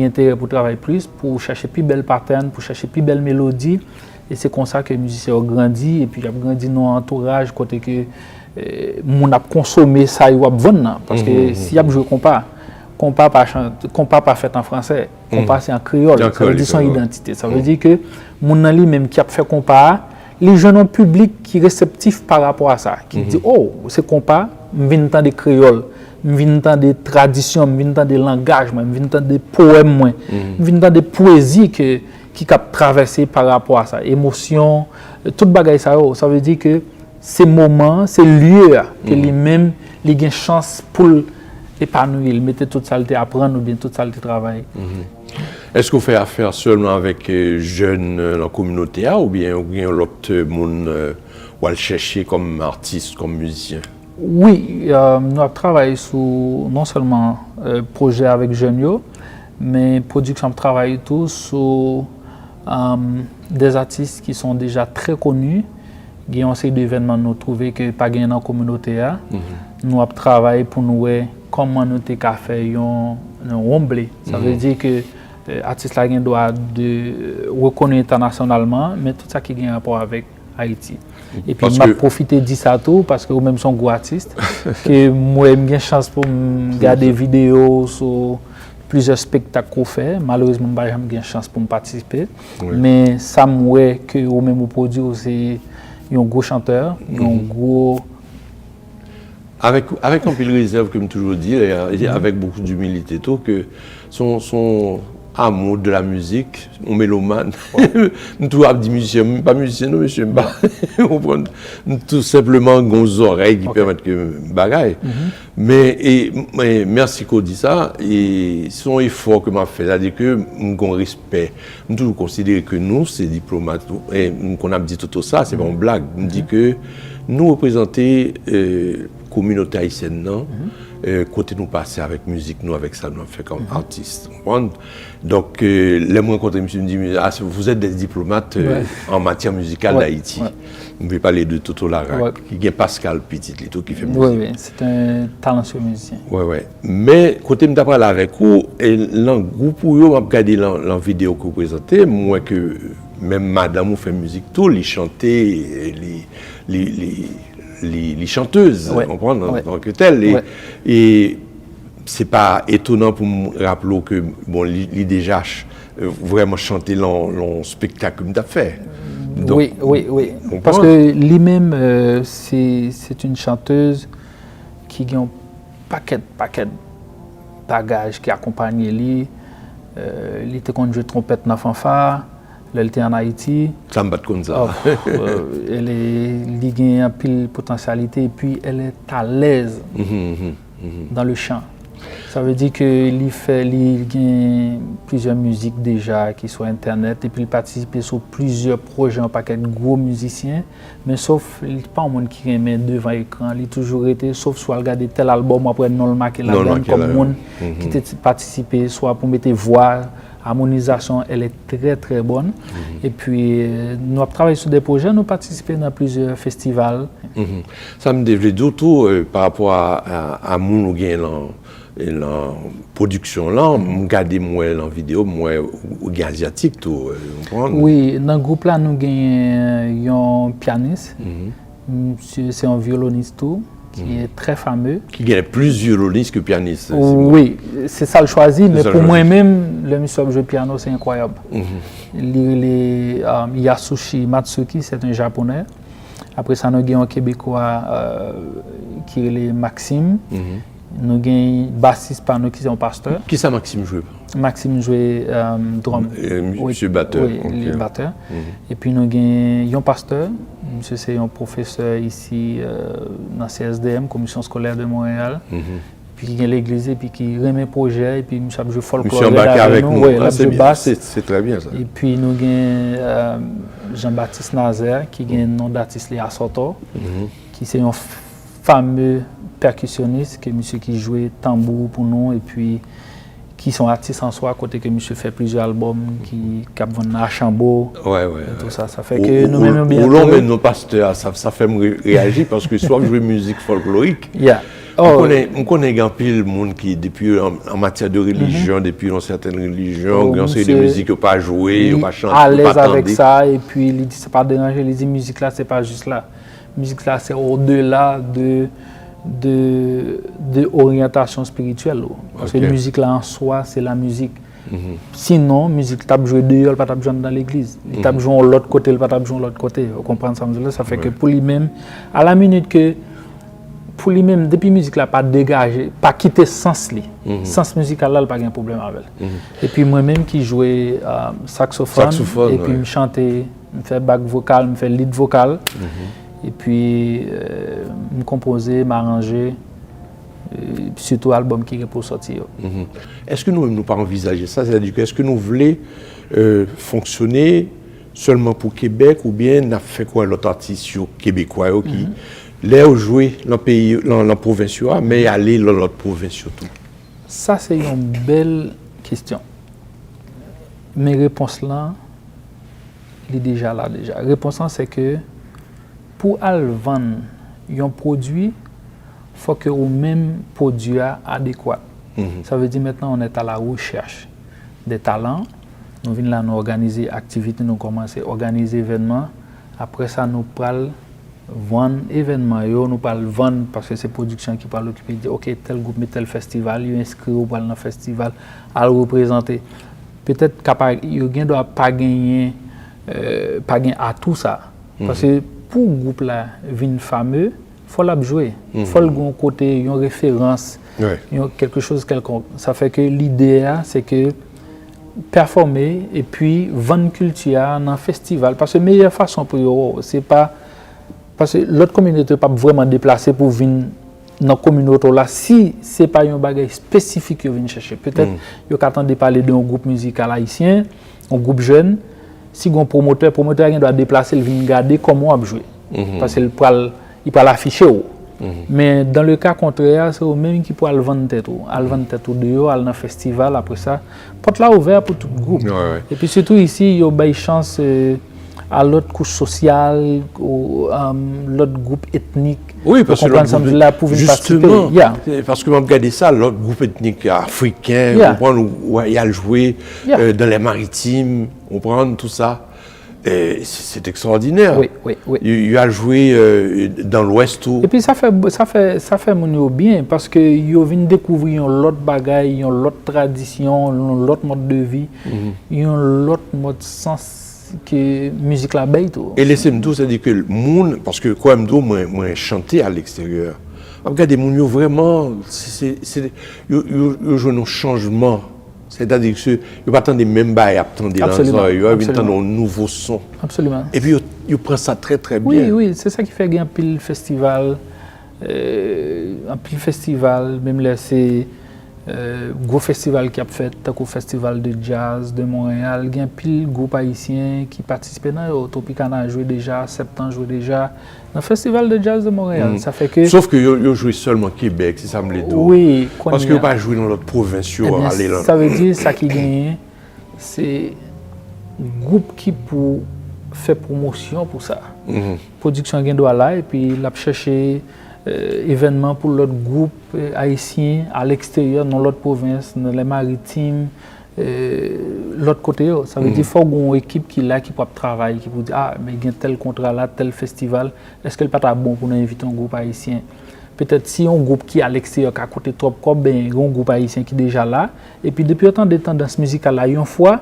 intérêt pour travailler plus, pour chercher plus belles patterns, pour chercher plus belles mélodies. Et c'est comme ça que les musiciens ont grandi. Et puis ils ont grandi dans l'entourage, côté que mon a consommé ça, ils ont vendre. Parce que si y a joué compas pas fait en français, compas c'est en créole. Ça veut dire son identité. Ça veut dire que mon ali même qui a fait compas. Les jeunes publics qui sont réceptifs par rapport à ça, qui disent oh, c'est compas, je viens d'entendre des créoles, je viens d'entendre des traditions, je viens d'entendre des langages, je viens d'entendre des poèmes, je viens d'entendre des poésies qui ont traversé par rapport à ça, émotion, tout bagaille ça veut dire que ces moments, ces lieux que lui-même, il a une chance pour épanouir, il mettait toute ça à apprendre ou bien toute ça à travailler. Est-ce qu'on fait affaire seulement avec jeunes dans la communauté ou bien l'autre monde ou à le chercher comme artiste, comme musicien? Oui, nous avons travaillé sur non seulement projet avec jeunes, mais production travaille tout sur des artistes qui sont déjà très connus. Il y a un série d'événements nous trouver que pas gagné dans la communauté. Nous avons travaillé pour nous voir comment nous avons fait un omblé. Ça veut dire que l'artiste doit de reconnaître internationalement, mais tout ça qui a un rapport avec Haïti. Et puis, je vais profiter de ça tout parce que vous-même sont gros artistes. Que moi, j'ai une chance pour regarder des vidéos sur plusieurs spectacles qu'on fait. Malheureusement, je n'ai jamais eu une chance pour participer. Mais ça me que vous-même vous produisez, c'est un gros chanteur, un gros avec un peu de réserve, comme toujours dit, et avec beaucoup d'humilité, tout, que son amour de la musique, on mélomane, tout a dit musicien, pas musicien, non, monsieur, tout simplement, nos oreilles qui permettent que bagaille. Mais merci qu'on dit ça, et son effort que m'a fait, c'est-à-dire que mon respect, je toujours considéré que nous, c'est diplomates, et qu'on a dit tout ça, c'est pas une blague, on dit que nous représenter communauté haïtienne, non? Côté nous passer avec musique, nous avec ça, nous fait comme artistes. Donc, les mois rencontrés, monsieur me dit, vous êtes des diplomates en matière musicale d'Haïti. On peut parler de Toto Lara, qui est Pascal Petit, qui fait musique. Oui, c'est un talentueux musicien. Oui. Mais, côté me parler avec vous, et dans le groupe où je regardé la vidéo que vous présentez, moi que même madame vous fait musique, tout, les chanter, les chanteuses, on comprend, en tant que telles. Et c'est pas étonnant pour me rappeler que, bon, les déjà vraiment chanté le spectacle que tu as fait. Donc, oui. Parce que lui-même, c'est une chanteuse qui a un paquet de bagages qui accompagnent lui. Il était conduit trompette dans la fanfare. Elle était en Haïti. Ça me bat comme ça. Elle a un pile de potentialité et puis elle est à l'aise dans le chant. Ça veut dire qu'il a plusieurs musiques déjà qui sont sur Internet et puis il participe sur plusieurs projets, un paquet de gros musiciens. Mais sauf, il n'est pas un monde qui aime devant l'écran. Il a toujours été, sauf soit regarder tel album après non le marquer la donne comme monde qui a participé, soit pour mettre voix. Harmonisation, elle est très très bonne. Et puis, nous avons travaillé sur des projets, nous participons dans plusieurs festivals. Ça me développe d'autant par rapport à mon la production là, je regarde moi en vidéo, moi ou asiatique tout. Oui, dans le groupe là, nous avons un pianiste, c'est un violoniste tout. Qui est très fameux. Qui gagne plus violoniste que pianiste. Oui, c'est ça le choisi, mais pour moi-même, le monsieur joue piano, c'est incroyable. Yasushi Matsuki, c'est un japonais. Après ça, nous avons un Québécois qui est Maxime. Nous avons un bassiste par nous qui est un pasteur. Qui ça Maxime joue? Maxime joue drum. Monsieur batteur. Oui, il est batteur. Et puis nous avons un pasteur. Monsieur, c'est un professeur ici dans CSDM, Commission scolaire de Montréal. Puis qui est l'église et puis qui remet projet et puis monsieur a joué folklore. Monsieur embarqué avec nous. Oui, c'est bien. C'est très bien ça. Et puis nous avons Jean-Baptiste Nazaire qui a un nom d'artiste Léa Soto, qui c'est un fameux percussionniste que monsieur qui jouait tambour pour nous et puis qui sont artistes en soi, à côté que monsieur fait plusieurs albums, qui vont à Chambaud. Tout ça, ça fait que nous mêmes bien. Mais nos pasteurs, ça fait me réagir parce que soit je joue musique folklorique. On connaît un peu le monde qui, depuis en matière de religion, depuis dans certaines religions, on sait des musiques qu'on pas jouer, on pas chanter, à l'aise avec ça, et puis il dit c'est pas déranger, il dit musique là, c'est pas juste là. Musique là, c'est au-delà de orientation spirituelle. Parce que la musique là en soi, c'est la musique. Sinon, musique tape jouer dehors, elle pas tape jouer dans l'église. Il tape jouer de l'autre côté, elle pas tape jouer de l'autre côté. Vous comprenez ça? Ça fait que pour lui-même, à la minute que pour lui-même, depuis musique là, pas dégager, pas quitter sens li. Sens musical là, il pas de problème avec. Et puis moi-même qui jouais saxophone, et puis me chanter, me faire back vocal, me faire lead vocal. Et puis, me composer, m'arranger, surtout l'album qui est pour sortir. Est-ce que nous pas envisager ça? C'est-à-dire est-ce que nous voulons fonctionner seulement pour Québec ou bien nous fait quoi l'autre artiste québécois qui là jouer dans le pays, dans la province, mais aller dans l'autre province surtout? Ça, c'est une belle question. Mes réponses là, il est déjà là déjà. La réponse c'est que pour vendre un produit, il faut que le même produit soit adéquat. Ça veut dire maintenant on est à la recherche des talents. Nous venons là, nous organiser des activités, nous commençons à organiser des événements. Après ça, nous parlons vendre événements, nous parlons vendre parce que c'est production qui parle occuper. Ok, tel groupe, mais tel festival, il inscrit au dans le festival, à le représenter. Peut-être qu'il ne doit pas gagner à tout ça. Parce que pour le groupe là, vin fameux, faut la jouer. Faut le bon côté, une référence, Ouais. quelque chose quelconque. Ça fait que l'idée, c'est que performer et puis vendre culture dans un festival. Parce que la meilleure façon pour eux, c'est pas. Parce que l'autre communauté n'est pas vraiment déplacée pour venir dans la communauté là. Si ce n'est pas un bagage spécifique que vous venez chercher, peut-être vous attendez parler d'un groupe musical haïtien, un groupe jeune. Si un promoteur doit déplacer, il vient regarder comment on va jouer. Parce qu'il peut l'afficher. Mais dans le cas contraire, c'est eux-mêmes qui peuvent le vendre tête. Ils vendent tête dehors, aller dans un festival, après ça. Porte là ouvert pour tout le groupe. Ouais. Et puis surtout ici, il y a une chance à l'autre couche sociale, l'autre groupe ethnique. Oui, parce que l'autre groupe, là pour justement, yeah. parce que on regarde ça, l'autre groupe ethnique africain, Yeah. on prend où il a joué Yeah. dans les maritimes, on prend tout ça. Et c'est extraordinaire. Oui. Il a joué dans l'Ouest tout. Et puis ça fait mon bien parce que ils viennent découvrir l'autre bagaille, l'autre tradition, l'autre mode de vie, l'autre mode sens que musique la baie tout. Et laissez-moi dire, c'est-à-dire que le monde, parce que quoi, moi chanter à l'extérieur. Regardez, mon vraiment, ils jouent un changement. C'est-à-dire que ils pas attendre même bail, attendre Absolument. ils attendent un nouveau son. Absolument. Et puis ils prennent ça très très bien. Oui, c'est ça qui fait qu'il y a un pile festival, même là c'est gros festival qui a fait, tant festival de jazz de Montréal, il y a un pile groupe haïtien qui participe dans Tropicana a joué déjà, Septembre joué déjà dans le festival de jazz de Montréal. Ça fait que sauf que ils jouent seulement au Québec, c'est ça me le dit. oui, parce qu'ils n'ont pas joué dans l'autre province. Ça veut dire ça qui gagne, c'est groupe qui pour faire promotion pour ça. Production gagne doit là et puis il a cherché événements pour l'autre groupe haïtien à l'extérieur, dans l'autre province, dans les maritimes, l'autre côté. Ça veut dire qu'il faut une équipe qui là qui peut travailler, qui peut dire ah mais il y a tel contrat là, tel festival, est-ce qu'elle n'est pas bon pour nous inviter un groupe haïtien? Peut-être si un groupe qui est à l'extérieur, qui a côté trop comme ben, un groupe haïtien qui est déjà là, et puis depuis autant de temps dans ce musical-là, une fois,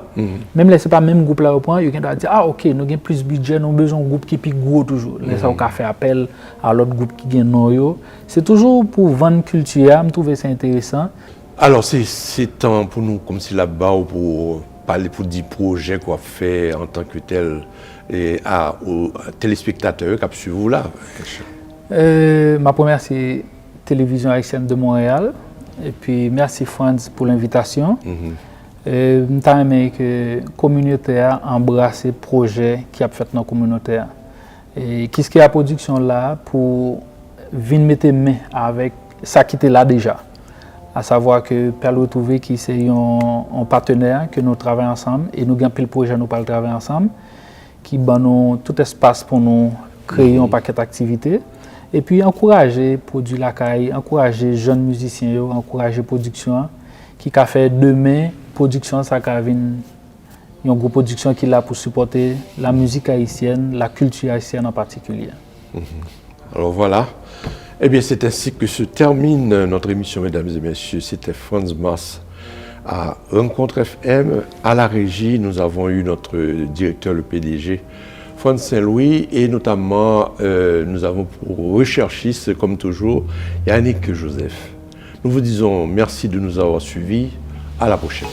même là, ce n'est pas le même groupe là au point, il y a qui dire ah ok, nous avons plus de budget, nous avons besoin d'un groupe qui est plus gros toujours. Là, ça, on a fait appel à l'autre groupe qui gagne non. C'est toujours pour vendre culture, je trouve ça intéressant. Alors, c'est temps pour nous, comme si là-bas, pour parler pour des projets qu'on fait en tant que tel et aux téléspectateurs qui suivent vous là. Ma première, c'est Télévision haïtienne de Montréal. Et puis, merci Franz pour l'invitation. Je aimé que la communauté a embrassé le projet qui a fait dans la communauté. Et qu'est-ce qu'il y a la production là pour venir mettre main avec ça qui était là déjà. À savoir que Perlo Trouvé, qui c'est un partenaire que nous travaillons ensemble et nous avons pris le projet, nous parlons travailler ensemble, qui donne tout espace pour nous créer un paquet d'activités. Et puis encourager produire la caille, encourager jeunes musiciens, encourager production qui a fait demain production ça a une grosse production qui est là pour supporter la musique haïtienne, la culture haïtienne en particulier. Alors voilà. Eh bien, c'est ainsi que se termine notre émission, mesdames et messieurs. C'était Franz Mas à Rencontre FM. À la régie, nous avons eu notre directeur, le PDG, Franz Saint-Louis, et notamment, nous avons pour recherchiste, comme toujours, Yannick Joseph. Nous vous disons merci de nous avoir suivis. À la prochaine.